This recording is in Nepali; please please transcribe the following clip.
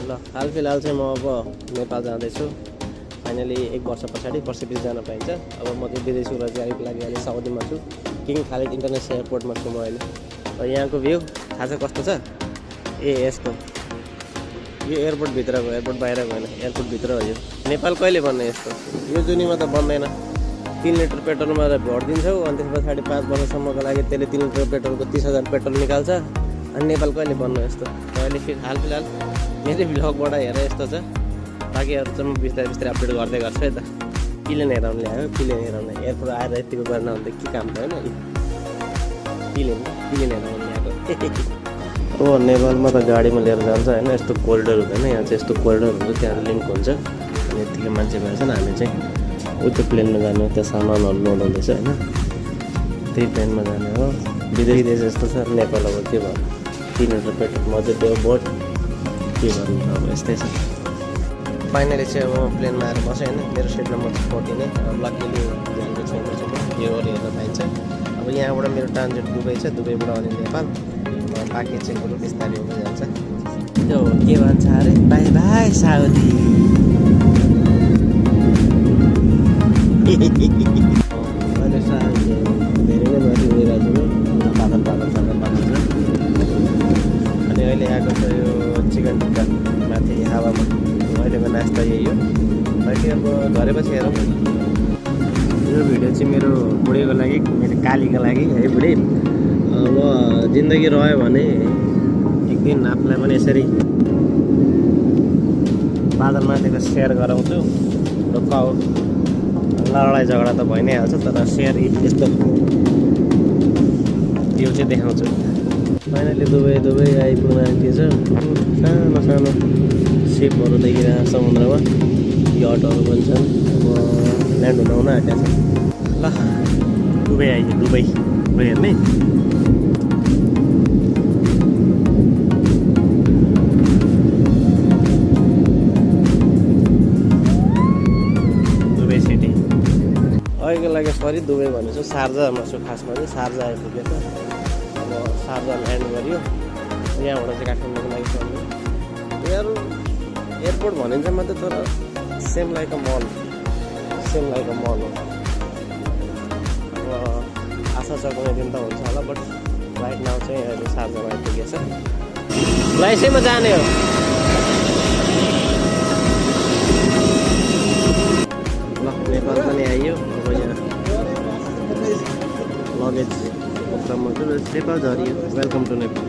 ल हाल फिलहाल चाहिँ म अब नेपाल जाँदैछु फाइनली 1 वर्ष पछाडि पर्सिपिस जान पाइन्छ। अब म चाहिँ विदेशी उडान चाहिँ आइपुग्यो अहिले साउदीमा छु, किङ खालिद इन्टरनेसनल एयरपोर्टमा छु म अहिले। र यहाँको भ्यू थाहा छ कस्तो छ? यस्तो यो एयरपोर्ट भित्रको, एयरपोर्ट बाहिरको होइन, एयरपोर्ट भित्र हो यो। नेपाल कहिले बन्ने यस्तो? यो जुनीमा त बन्दैन। 3 लिटर पेट्रोलमा भर दिन्छौ अनि त्यस पछाडि 5 वर्षसम्मको लागि त्यसले 3 लिटर पेट्रोलको 30,000 पेट्रोल निकाल्छ। अनि नेपाल कहिले बन्नु यस्तो? अहिले फेरि हाल फिलहाल मेरै भ्लगबाट हेरेर यस्तो छ। बाँकी अरू चाहिँ म बिस्तारै बिस्तारै अपडेट गर्दै गर्छु है त। प्लेन हेराउनु ल्यायो, प्लेन हेराउनु एयरपोर्ट आएर यतिको गर्न भने त के काम त होइन। प्लेन हेराउनु ल्याएको। अब नेपालमा त गाडीमा लिएर जान्छ होइन, यस्तो कोरिडोर हुँदैन। यहाँ चाहिँ यस्तो कोरिडोर हुन्छ, त्यहाँ लिङ्क हुन्छ। अनि यतिकै मान्छे भएछ नि, हामी चाहिँ त्यो प्लेनमा जाने हो, त्यहाँ सामानहरू लोड हुँदैछ होइन। त्यही प्लेनमा जाने हो। विदेश जस्तो छ नेपाल। अब के भयो, 3 लिटर पेट्रोल मजा त्यो बोट के गर्नु अब यस्तै छ। फाइनली चाहिँ अब म प्लेनमा आएर बसेँ होइन। मेरो सिट नम्बर 14 नै। लकिली जानको छैन यो हेर्न पाइन्छ। अब यहाँबाट मेरो ट्रान्जिट दुबई छ, दुबईबाट अनि नेपाल। बाँकी चाहिँ कुरो बिस्तारै हुँदै जान्छ। त्यो के भन्छ अरे, बाई बाई साउदी। अहिले साउदी धेरै नै माथि उडिरहेको छु, पातल छ। अनि अहिले आएको छ यो चिकन टिक्का माथि हावामा। अहिलेको नास्ता यही हो। बाँकी अब झरेपछि हेरौँ। यो भिडियो चाहिँ मेरो बुढीको लागि, मेरो कालीको लागि है। बुढी अब जिन्दगी रह्यो भने एक दिन आफूलाई पनि यसरी बादलमाथिको सेयर गराउँछु। ढोक्का हो, लडाइँ झगडा त भइ नै हाल्छ, तर सेयर यस्तो त्यो चाहिँ देखाउँछु। फाइनली दुबई आइपुग्न आइपुगेछ। सानो सानो सिपहरू देखिरहेको समुद्रमा, यटहरू पनि छन्। अब ल्यान्ड हुन आँटेको छ। ल दुबई आइयो, दुबई हेर्ने। दुबई सिटी अहिलेको लागि सरी दुबई भनेछु, सार्जामा छु खासमा चाहिँ। सार्जा आइपुगेछ। अब सार्जा ल्यान्ड गऱ्यो। यहाँबाट चाहिँ काठमाडौँको लागि चल्यो। एयरपोर्ट भनिन्छ मात्रै, तर सेम लाइक अ मल हो। अब आशा छ कुनै दिन त हुन्छ होला, बट राइट नाउ चाहिँ अहिले सार्जामा आइपुगेछ। यसैमा जाने हो। ल नेपाल पनि आइयो। अब यहाँ लगेज बोक्रमा नेपाल झरियो। Welcome to Nepal.